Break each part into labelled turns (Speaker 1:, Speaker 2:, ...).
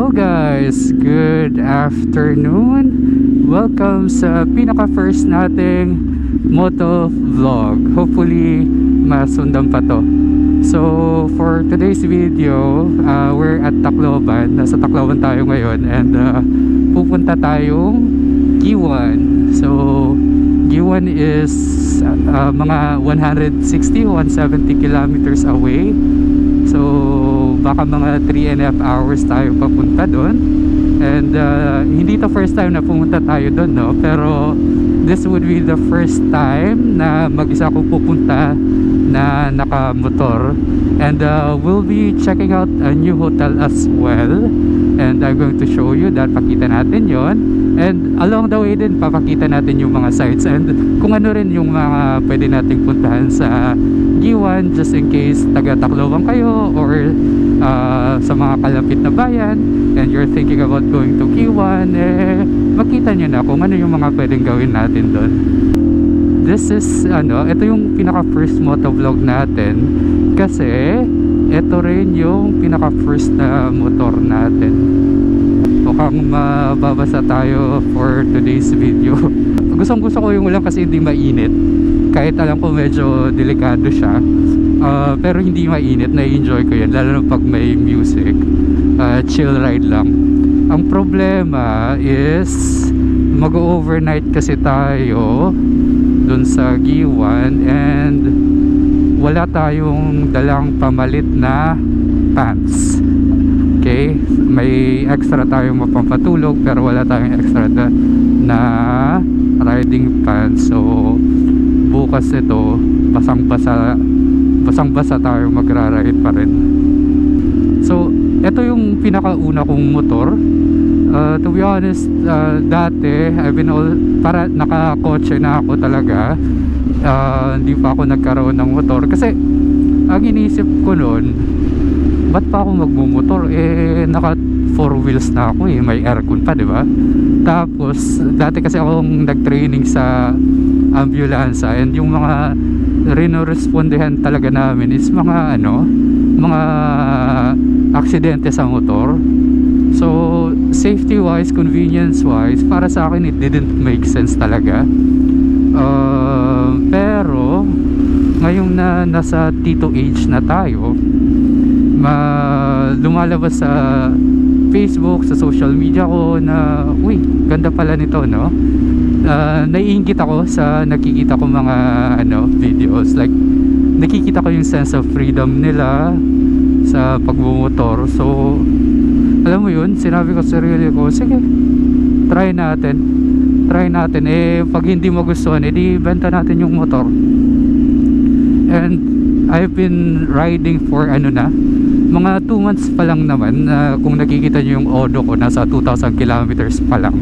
Speaker 1: Hello guys, good afternoon. Welcome sa pinaka-first nating moto vlog. Hopefully masundan pa to. So for today's video, we're at Tacloban. Nasa Tacloban tayo ngayon and pupunta tayong Giwan. So Giwan is mga 160-170 kilometers away. So baka mga 3.5 hours tayo papunta doon. And hindi to first time na pumunta tayo doon, no? Pero this would be the first time na mag-isa ko pupunta na nakamotor. And we'll be checking out a new hotel as well. And I'm going to show you that. Pakita natin yon. And along the way din papakita natin yung mga sites and kung ano rin yung mga pwede nating puntahan sa Giwan, just in case taga Tacloban kayo or sa mga kalapit na bayan and you're thinking about going to Giwan, makita nyo na kung ano yung mga pwedeng gawin natin doon. This is ito yung pinaka first motovlog natin kasi ito rin yung pinaka first na motor natin. Mukhang mababasa tayo for today's video. Gusto ko yung ulan kasi hindi mainit. Kahit alam ko medyo delikado siya, pero hindi mainit. Na-enjoy ko yun, lalo na pag may music. Chill ride lang. Ang problema is mag-overnight kasi tayo dun sa Giwan and wala tayong dalang pamalit na pants. Okay, may extra tayong mapampatulog pero wala tayong extra na riding pants. So bukas ito basang-basa tayo magra-ride pa rin. So ito yung pinakauna kong motor. To be honest, dati I've been para nakakotse na ako talaga. Hindi pa ako nagkaroon ng motor kasi ang iniisip ko noon, ba't pa ako magmumotor? Naka 4 wheels na ako may aircon pa, di ba? Tapos dati kasi akong nag-training sa ambulansya and yung mga rinorespondehan talaga namin is mga mga aksidente sa motor. So safety wise, convenience wise, para sa akin it didn't make sense talaga. Pero ngayong na nasa Tito age na tayo, lumalabas sa Facebook, sa social media ko na uy, ganda pala nito, no? Naiinggit ako sa nakikita ko mga videos, like nakikita ko yung sense of freedom nila sa pagbumotor. So alam mo yun, sinabi ko sa sarili ko, sige, try natin. Pag hindi magustuhan, edi benta natin yung motor. And I've been riding for mga 2 months pa lang naman. Kung nakikita nyo yung odo ko, nasa 2,000 kilometers pa lang.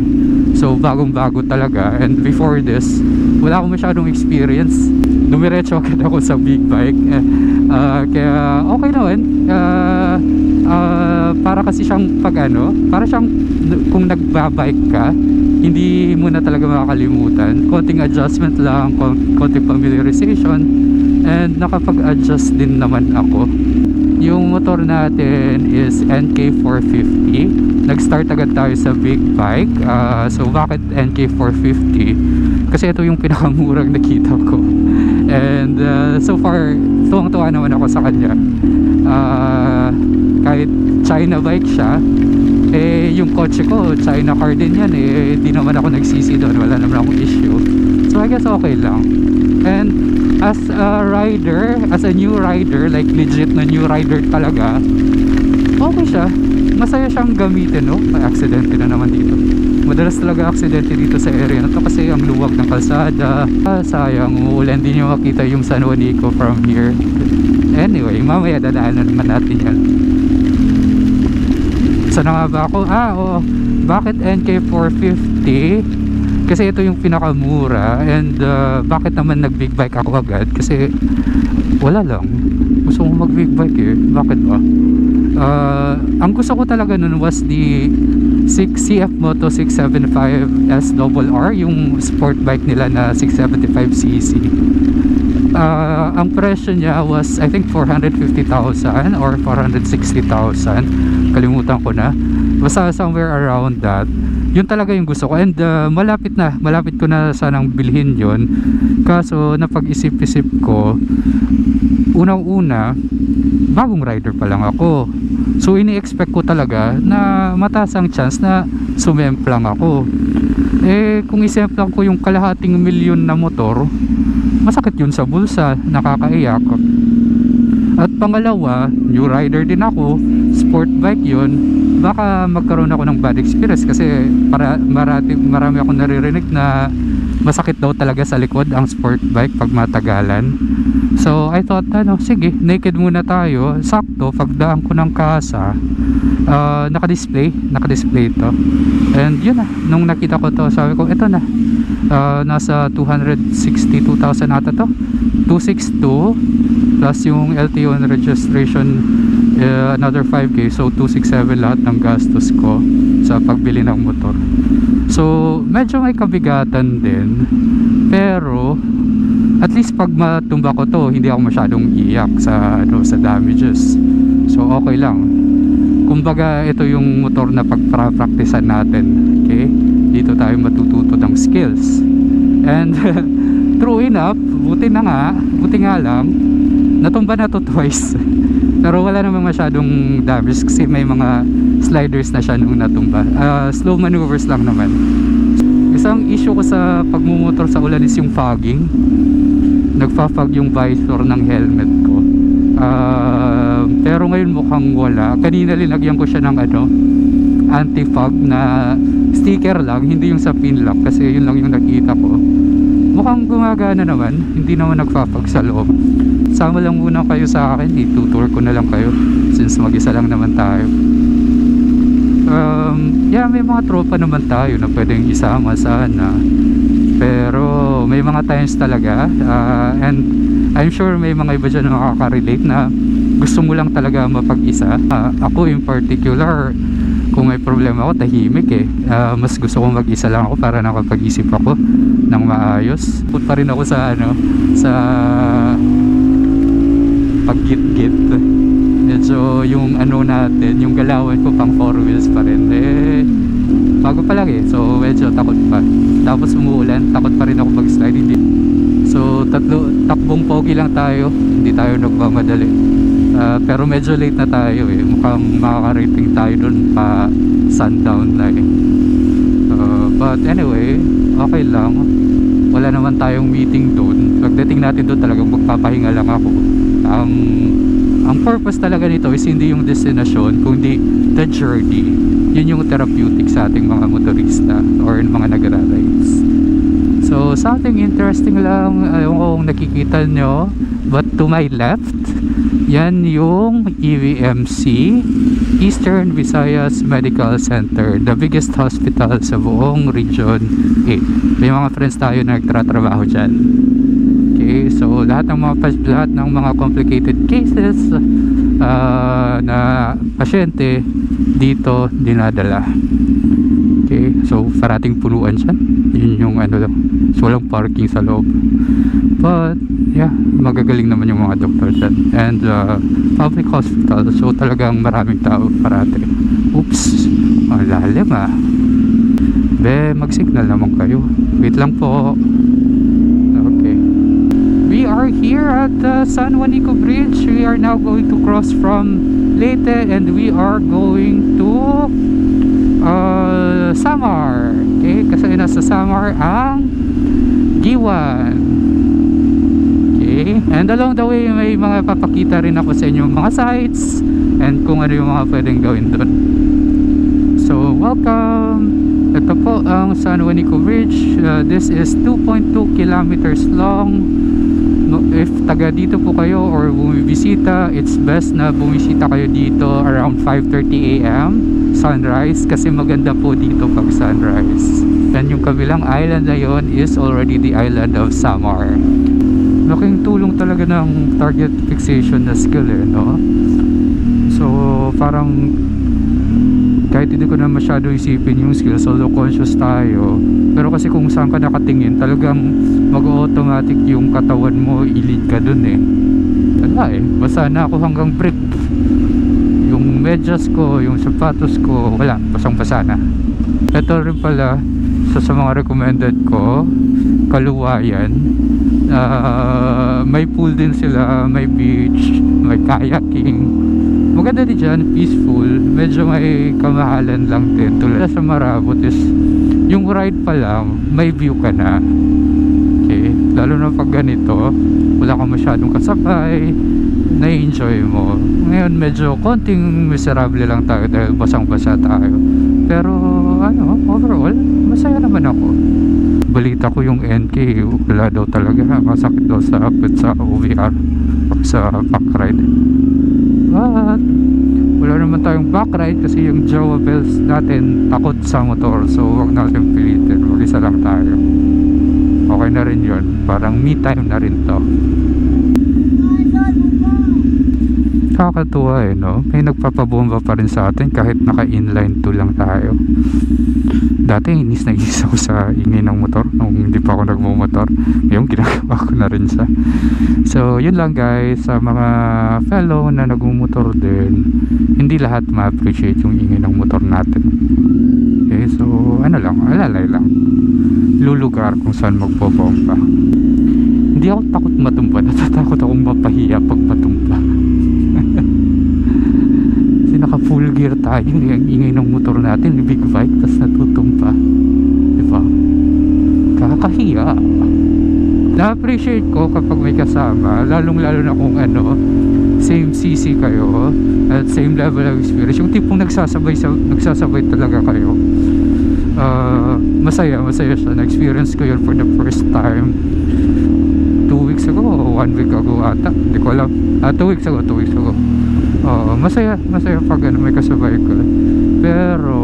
Speaker 1: So bagong bago talaga. And before this, wala akong masyadong experience. Dumiretso agad ako sa big bike. Kaya okay naman. Para kasi siyang para siyang kung nagbabike ka, hindi mo na talaga makakalimutan. Konting adjustment lang, konting familiarization, and nakapag-adjust din naman ako. Yung motor natin is NK450. Nag-start agad tayo sa big bike. So bakit NK450? Kasi ito yung pinakamurang nakita ko. And so far, tuwang-tuwa naman ako sa kanya. Kahit China bike siya, yung kotse ko, China car din yan di naman ako nagsisi doon, wala naman akong issue. So I guess okay lang. And as a rider, as a new rider, like legit na new rider talaga, okay siya. Masaya siyang gamitin, no? May aksidente na naman dito. Madalas talaga aksidente dito sa area na to kasi ang luwag ng kalsada. Sayang, uulan din nyo makita yung San Juanico from here. Anyway, mamaya dadaanan naman natin yan. Saan nga ba ako? Oo. Bakit NK450? Kasi ito yung pinakamura. And bakit naman nag big bike ako agad? Kasi wala lang, gusto ko mag big bike Bakit ba? Ang gusto ko talaga nun was the CF Moto 675 SRR, yung sport bike nila na 675cc. Ang presyo niya was I think 450,000 or 460,000. kalimutan ko na, basta somewhere around that. Yun talaga yung gusto ko, and malapit ko na sanang bilhin yun, kaso napag-isip-isip ko, unang-una bagong rider pa lang ako, so ini-expect ko talaga na mataas ang chance na sumemplang ako. Kung isemplang ko yung kalahating milyon na motor, masakit yun sa bulsa, nakakaiyak. At pangalawa, new rider din ako, sport bike yun, baka magkaroon ako ng bad experience kasi marami akong naririnig na masakit daw talaga sa likod ang sport bike pag matagalan. So I thought, sige, naked muna tayo. Sakto, pagdaan ko ng kasa, naka-display to. And yun na, nung nakita ko to, sabi ko, eto na, nasa 262,000 ata to, 262 plus yung LTO and registration, another 5k, so 267 lahat ng gastos ko sa pagbili ng motor. So medyo may kabigatan din, pero at least pag matumba ko to, hindi ako masyadong iyak sa damages, so okay lang. Kumbaga ito yung motor na pagpraktisan natin, okay? Dito tayo matututo ng skills. And true enough, buti nga lang natumba na to twice. Pero wala namang masyadong damage kasi may mga sliders na siya nung natumba. Slow maneuvers lang naman. Isang issue ko sa pagmumotor sa ulan is yung fogging. Nagfa-fog yung visor ng helmet ko. Pero ngayon mukhang wala. Kanina linagyan ko siya ng anti-fog na sticker lang, hindi yung sa pin lock, kasi yun lang yung nakita ko. Mukhang gumagana naman, hindi naman nagfa-fog sa loob. Sama lang muna kayo sa akin, itutour ko na lang kayo since mag-isa lang naman tayo. May mga tropa naman tayo na pwedeng isama sana, pero may mga times talaga, and I'm sure may mga iba dyan na makaka-relate na gusto mo lang talaga mapag-isa. Ako in particular, kung may problema ako, tahimik mas gusto kong mag-isa lang ako para nakapag-isip ako ng maayos. Put pa rin ako sa pag-git-git. So yung natin, yung galawan ko pang 4 wheels pa rin, bago pa lang so medyo takot pa. Tapos umuulan, takot pa rin ako mag-slide. So takbong pogi lang tayo, hindi tayo nagmamadali. Pero medyo late na tayo mukhang makaka-rating tayo dun pa sundown na but anyway, okay lang, wala naman tayong meeting dun. Pagdating natin dun talagang magpapahinga lang ako. Ang purpose talaga nito is hindi yung destination, kundi the journey. Yun yung therapeutic sa ating mga motorista or mga nagra-rides. So something interesting lang yung nakikita nyo, but to my left, yan yung EVMC, Eastern Visayas Medical Center, the biggest hospital sa buong Region 8. May mga friends tayo na nagtatrabaho dyan. Okay, so lahat ng mga complicated cases na pasyente dito dinadala. Okay, so parating punuan siya. Yun yung so walang parking sa loob. But yeah, magagaling naman yung mga doktor dyan. And public hospital, so talagang maraming tao parati. Oops, lalim mag-signal naman kayo. Wait lang po. Okay, we are here at San Juanico Bridge. We are now going to cross from Leyte and we are going to Samar. Okay, kasi nasa Samar ang Giwan. Okay, and along the way may mga papakita rin ako sa inyo mga sites and kung ano yung mga pwedeng gawin doon. So welcome. Ito po ang San Juanico Bridge. This is 2.2 kilometers long. If taga dito po kayo or bumibisita, it's best na bumisita kayo dito around 5:30 AM sunrise, kasi maganda po dito pag sunrise. And yung kabilang island na yon is already the island of Samar. Laking tulong talaga ng target fixation na skill no? So parang kahit hindi ko na masyado isipin yung skills, although conscious tayo, pero kasi kung saan ka nakatingin, talagang mag-automatic yung katawan mo, i-lead ka dun wala basta na ako hanggang brick, yung medyas ko, yung sapatos ko, wala, basang-basa na. Ito rin pala, sa mga recommended ko, Kaluwayan. May pool din sila, may beach, may kayaking. Maganda din dyan, peaceful. Medyo may kamahalan lang din. Tulad sa Marabot is, yung ride pa lang, may view ka na. Okay? Lalo na pag ganito, wala kang masyadong kasabay, na-enjoy mo. Ngayon medyo konting miserable lang tayo dahil basang-basa tayo. Pero ano, overall, masaya naman ako. Balita ko yung NK, wala daw talaga, masakit daw sa apit sa OVR o sa backride. But wala naman tayong backride kasi yung Jawa Bells natin takot sa motor, so huwag natin pilitin, mag-isa lang tayo. Okay na rin yun, parang me time na rin to. Kakatuwa eh, no? May nagpapabomba pa rin sa atin kahit naka-inline 2 lang tayo. Dati inis na inis ako sa ingay ng motor nung hindi pa ako nagmumotor. Ngayon ginagawa ko na rin siya. So yun lang guys, sa mga fellow na nagmumotor din, hindi lahat ma-appreciate yung ingay ng motor natin. Okay, so ano lang, alalay lang, lulugar kung saan magpobomba. Hindi ako takot matumba, natatakot akong mapahiya pag matumba. Kasi naka full gear tayo, yung ingay ng motor natin, big bike, tas natutumpa, diba? Kakakahiya. Na-appreciate ko kapag may kasama, lalong lalo na kung ano, same CC kayo at same level of experience, yung tipong nagsasabay talaga kayo. Masaya siya. Na-experience ko yun for the first time 2 weeks ago o 1 week ago ata, hindi ko alam. 2 weeks ago. Masaya pag ano, may kasabay ko. Pero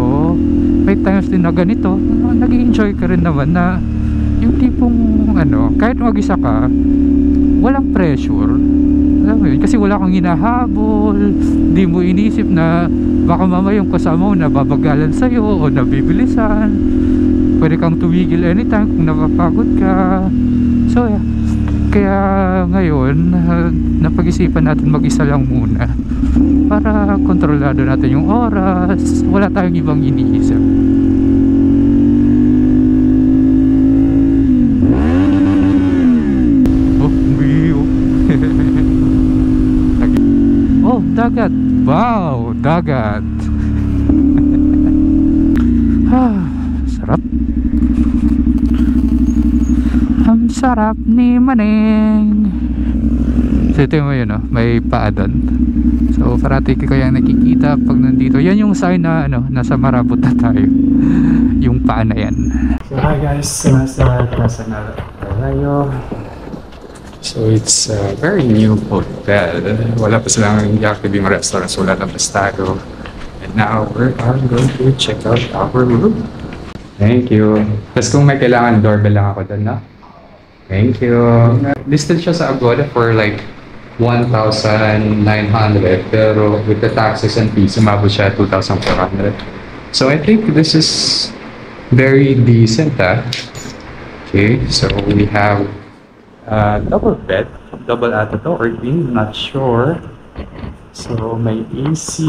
Speaker 1: may times din na ganito, nag-enjoy ka rin naman na yung tipong ano, kahit mag-isa ka, walang pressure. Alam mo yun, kasi wala kang hinahabol, di mo inisip na baka mamaya yung kasama mo nababagalan sa'yo o nabibilisan. Pwede kang tumigil anytime kung napapagod ka. So yeah, kaya ngayon napag-isipan natin mag-isa lang muna para kontrolado natin yung oras, wala tayong ibang iniisip. Oh, dagat. Wow, dagat. Sarap. Ang sarap ni Maneng. So ito mo yun, may paa doon. So parati ko yung nakikita pag nandito. Yan yung sign na ano, nasa Marabot na tayo. Yung paa na yan. So hi guys, nasa na tayo. So it's a very new hotel. Wala pa silang active yung restaurant, so lalabas tayo. And now we are going to check out our room. Thank you. Tapos kung may kailangan, doorbell lang ako doon, no? Thank you. Listed siya sa Agoda for like 1,900, pero with the taxes and fees, umabot siya 2,400. So I think this is very decent, Okay, so we have double bed, double ata to or queen, not sure. So may AC,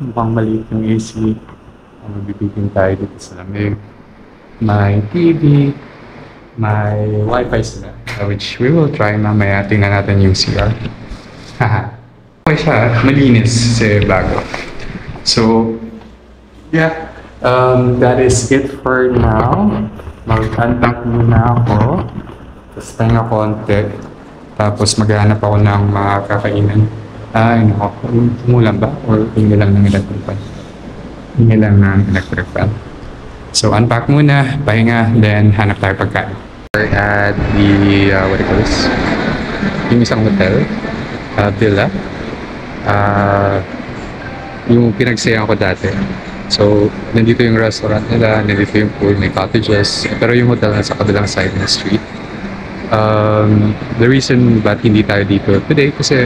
Speaker 1: mukhang maliit yung AC. Magbibigyan tayo dito sa lamig. May TV, may wifi sila, which we will try mamaya. Tingnan natin yung CR. Okay siya, malinis kasi bago. So yeah, that is it for now. Mag-unpack muna ako. Tapos pahinga konti. Tapos maghanap ako ng mga kakainan. Ay, nako. Umulan ba? Or hingi lang ng electric fan? Hingi lang ng electric fan. So, unpack muna, pahinga, then hanap tayo pagkain. We're at the, what do you call this? Yung isang hotel, villa. Yung pinagsayan ko dati. So, nandito yung restaurant nila, nandito yung pool, may cottages. Pero yung hotel nasa kabilang side ng street. The reason ba't hindi tayo dito today kasi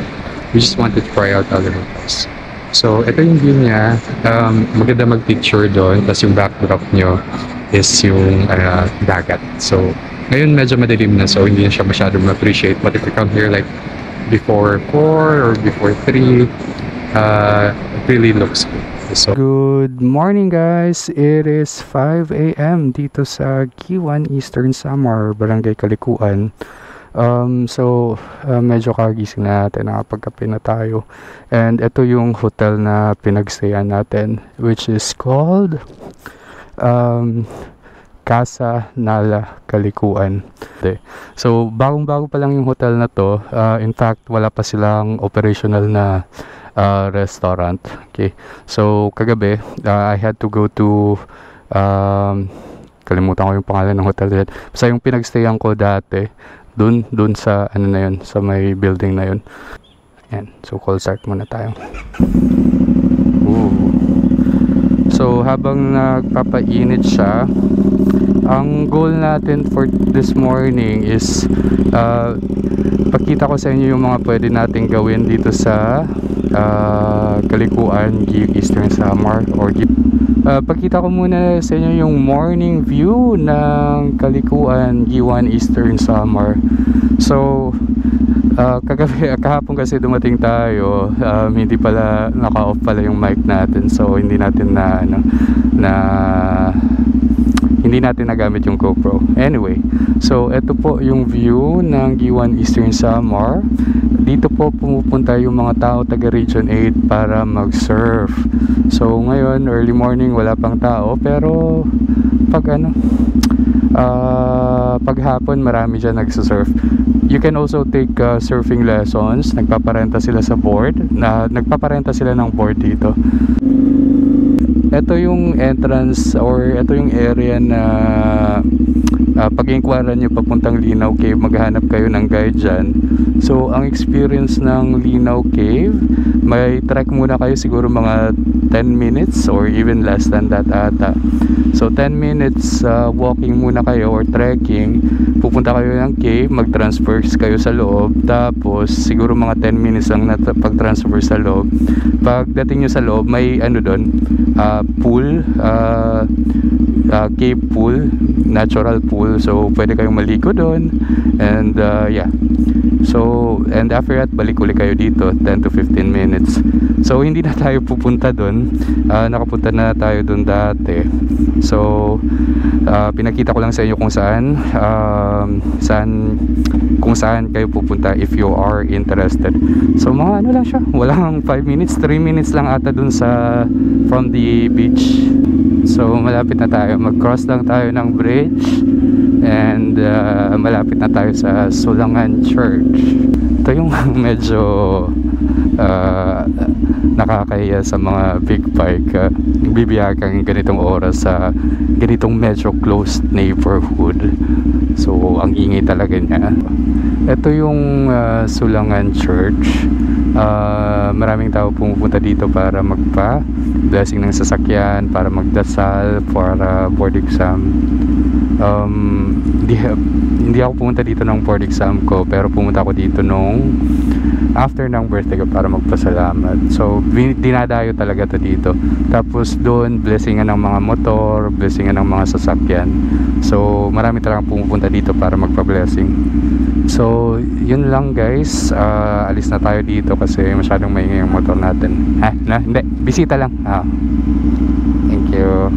Speaker 1: we just wanted to try out other hotels. So ito yung view niya, maganda mag-picture doon, tapos yung backdrop nyo is yung dagat. So ngayon medyo madilim na, so hindi na siya masyado ma-appreciate, but if you come here like before 4 or before 3, It really looks good. So, good morning guys, it is 5 a.m. dito sa Giwan Eastern Samar, Barangay Kalikuan. Medyo kagising na natin, nakapagkape na tayo. And ito yung hotel na pinagstayan natin, which is called Casa Nala Kalikuan. So bagong-bago pa lang yung hotel na to. In fact, wala pa silang operational na restaurant. Okay, so kagabi I had to go to kalimutan ko yung pangalan ng hotel din. Basta yung pinagstayan ko dati dun sa ano na yun, sa may building na yun. Ayan, so call start muna tayo. Ooh. So habang nagpapainit siya, ang goal natin for this morning is pakita ko sa inyo yung mga pwede nating gawin dito sa Kalikuan, Eastern Samar, or pakita ko muna sa inyo yung morning view ng Kalikuan, Giwan, Eastern Samar. So kahapon kasi dumating tayo, hindi pala naka-off pala yung mic natin, so hindi natin hindi natin nagamit yung GoPro. Anyway, so ito po yung view ng Giwan, Eastern Samar. Dito po pumupunta yung mga tao taga Region 8 para mag-surf. So ngayon, early morning, wala pang tao, pero pag hapon marami dyan nagsusurf. You can also take surfing lessons. Nagpaparenta sila sa board, nagpaparenta sila ng board dito. Ito yung entrance, or ito yung area na pag-inquiran nyo papuntang Linaw Cave, maghanap kayo ng guide dyan. So ang experience ng Linaw Cave, may trek muna kayo siguro mga 10 minutes or even less than that ata. So 10 minutes walking muna kayo or trekking, pupunta kayo ng cave, mag-transfer kayo sa loob, tapos siguro mga 10 minutes lang na pag-transfer sa loob. Pagdating nyo sa loob, may doon, pool, cave pool, natural pool, so pwede kayong maligo doon. And yeah, so and after that, balik ulit kayo dito 10 to 15 minutes. So hindi na tayo pupunta doon, nakapunta na tayo doon dati. So pinakita ko lang sa inyo kung saan kayo pupunta if you are interested. So mga lang siya, walang 5 minutes, 3 minutes lang ata doon from the beach. So malapit na tayo, mag-cross lang tayo ng bridge, and malapit na tayo sa Sulangan Church. Ito yung medyo nakakahiya sa mga big bike, bibiyakang ganitong oras sa ganitong medyo closed neighborhood. So ang ingay talaga niya. Ito yung Sulangan Church. Maraming tao pumupunta dito para magpa-blessing ng sasakyan, para magdasal, para board exam. Hindi ako pumunta dito ng board exam ko, pero pumunta ako dito nung after ng birthday ko para magpasalamat. So dinadayo talaga to dito. Tapos doon, blessingan ng mga motor, blessingan ng mga sasakyan. So marami talagang pumupunta dito para magpa-blessing. So yun lang guys, alis na tayo dito kasi masyadong maingay yung motor natin. Hindi, bisita lang. Thank you.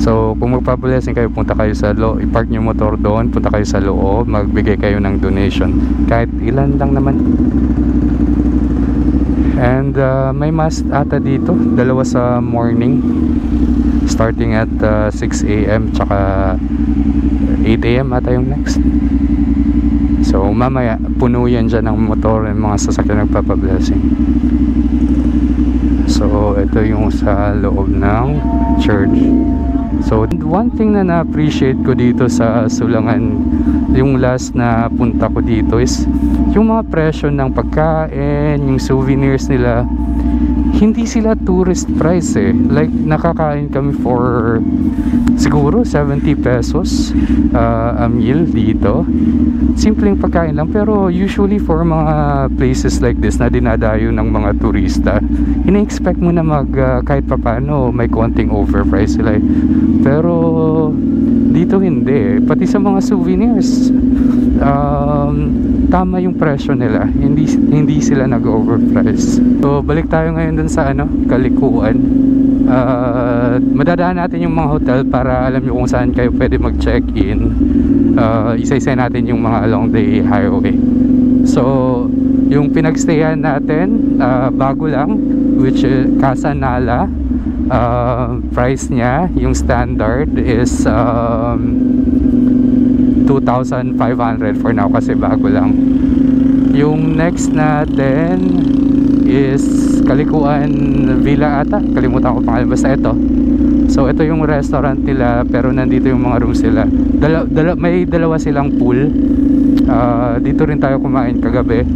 Speaker 1: So kung magpa-blessing kayo, punta kayo sa loob, i-park nyo motor doon, punta kayo sa loob, magbigay kayo ng donation, kahit ilan lang naman. And may mass ata dito, dalawa sa morning, starting at 6 a.m. tsaka 8 a.m. ata yung next. So mamaya puno yan dyan ng motor and mga sasakyan nagpapa-blessing. So ito yung sa loob ng church. So one thing na na-appreciate ko dito sa Sulangan, yung last na punta ko dito, is yung mga presyo ng pagkain, yung souvenirs nila. Hindi sila tourist price Like nakakain kami for siguro 70 pesos a meal dito. Simpleng pagkain lang, pero usually for mga places like this na dinadayo ng mga turista, ina-expect mo na kahit papano may konting overprice sila Pero dito hindi pati sa mga souvenirs, tama yung presyo nila, hindi sila nag-overprice. So balik tayo ngayon dun sa Kalikuan. Madadaan natin yung mga hotel para alam nyo kung saan kayo pwede mag-check-in. Isa-isa natin yung mga along the highway. So yung pinagstayan natin, bago lang, which is Casa Nala. Price niya, yung standard is 2,500 for now kasi bago lang. Yung next natin is Kalikuan Villa ata, kalimutan ko pangalan, basta ito. So ito yung restaurant nila, pero nandito yung mga rooms sila. May dalawa silang pool. Dito rin tayo kumain kagabi.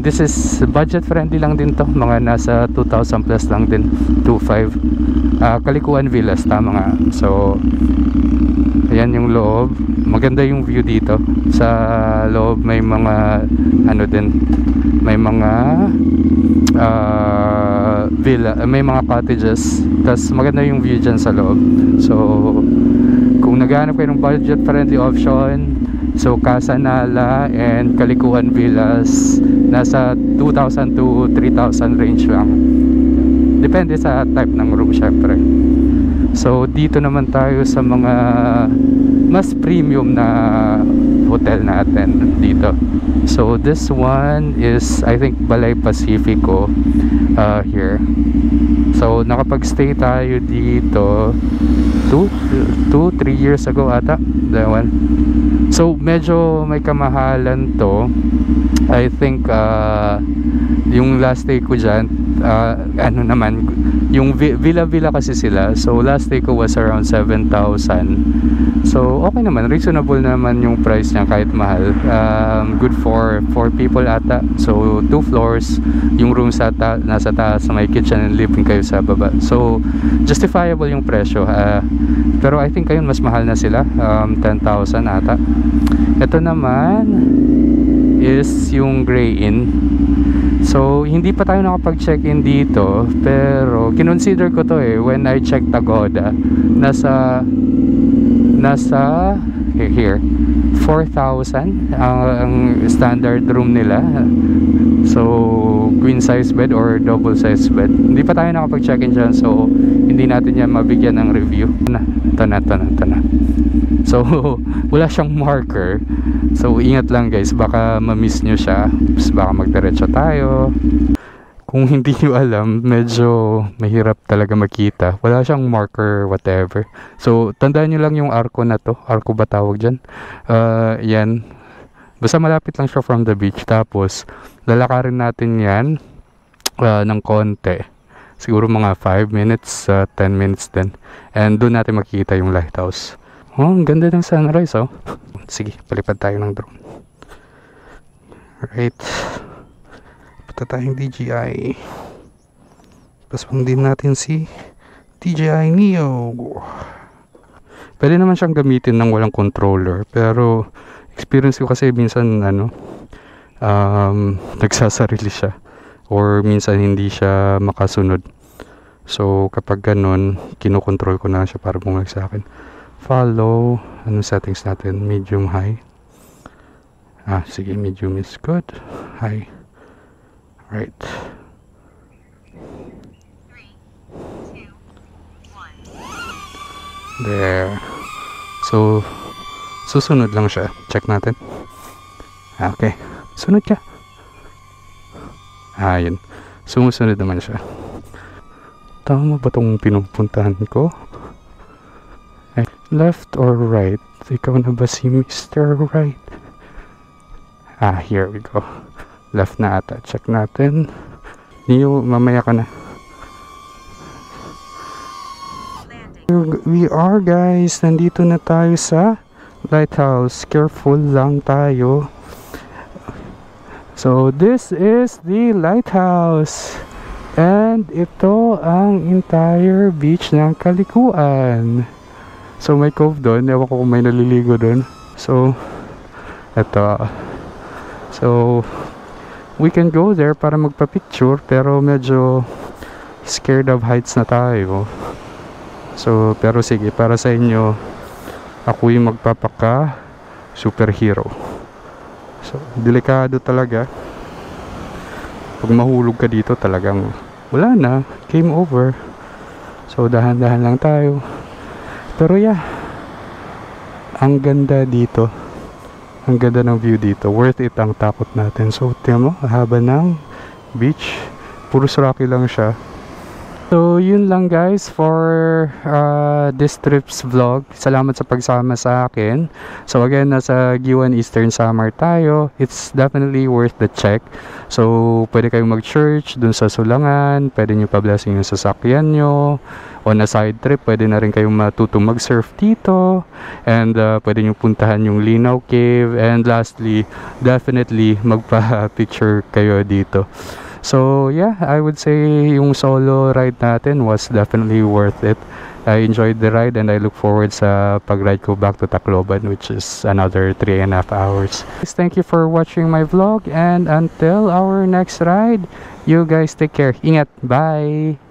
Speaker 1: This is budget friendly lang din to, mga nasa 2,000 plus lang din, 2,500. Kalikuan Villas, tama nga. So ayan yung loob, maganda yung view dito. Sa loob may mga din, may mga villa, may mga cottages, tas maganda yung view dyan sa loob. So kung naghahanap kayo ng budget friendly option, so Casa Nala and Kalikuan Villas, nasa 2,000 to 3,000 range lang, depende sa type ng room syempre. So dito naman tayo sa mga mas premium na hotel natin dito. So this one is, I think, Balay Pacifico here. So nakapag-stay tayo dito 2-3 years ago ata, that one. So medyo may kamahalan to. I think yung last day ko dyan, naman, yung villa kasi sila. So last day ko was around 7,000. So okay naman, reasonable naman yung price niya kahit mahal. Good for 4 people ata. So 2 floors, yung room sa nasa taas, may kitchen and living kayo sa baba. So justifiable yung presyo. Pero I think ngayon mas mahal na sila, 10,000 ata. Ito naman is yung Gray Inn. So hindi pa tayo nakapag-check-in dito, pero kinonsider ko to when I checked Agoda. Nasa here 4,000 ang standard room nila. So queen size bed or double size bed. Hindi pa tayo nakapag-check-in dyan, so hindi natin yan mabigyan ng review. Ito na. So wala siyang marker, so ingat lang guys, baka ma-miss nyo siya, baka magdiretso tayo. Kung hindi nyo alam, medyo mahirap talaga makita, wala siyang marker whatever. So tandaan nyo lang yung arko na to, arko ba tawag dyan? Yan, basta malapit lang siya from the beach. Tapos lalakarin natin yan ng konti, siguro mga 5 minutes, 10 minutes din, and doon natin makikita yung lighthouse. Oh, ang ganda ng sunrise, oh. Sige, palipad tayo ng drone. Alright, punta tayong DJI. Paswang din natin si DJI Neo. Pwede naman siyang gamitin ng walang controller, pero experience ko kasi minsan nagsasarili siya, or minsan hindi siya makasunod. So kapag ganun, kinokontrol ko na siya para bumalik sa akin. Follow, anong settings natin? Medium, high. Sige, medium is good. High. Right.
Speaker 2: 3, 2, 1.
Speaker 1: There. So susunod lang siya. Check natin. Okay, sunod ka. Yun, sumusunod naman siya. Tama ba itong pinupuntahan ko? Left or right? Ikaw na ba si Mr. Right? Here we go. Left na ata. Check natin. Neo, mamaya ka na. We are, guys. Nandito na tayo sa lighthouse. Careful lang tayo. So this is the lighthouse. And ito ang entire beach ng Kalikuan. So may cove doon, ewan ko kung may naliligo doon. So eto, so we can go there para magpa-picture, pero medyo scared of heights na tayo. So pero sige, para sa inyo, ako yung magpapaka superhero. So, delikado talaga. Pag mahulog ka dito, talagang wala na, game over. So, dahan-dahan lang tayo. Pero yeah, ang ganda dito. Ang ganda ng view dito. Worth it ang takot natin. So, tingnan mo, haba ng beach. Puros rocky lang siya. So, yun lang guys for this trip's vlog. Salamat sa pagsama sa akin. So, again, nasa Giwan Eastern Samar tayo. It's definitely worth the check. So, pwede kayong mag-church dun sa Sulangan. Pwede nyo pa-blessing yung sasakyan nyo. On a side trip, pwede na rin kayong matuto mag-surf dito. And pwede nyo puntahan yung Linaw Cave. And lastly, definitely magpa-picture kayo dito. So yeah, I would say yung solo ride natin was definitely worth it. I enjoyed the ride and I look forward sa pag-ride ko back to Tacloban, which is another 3.5 hours. Thank you for watching my vlog, and until our next ride, you guys take care. Ingat. Bye!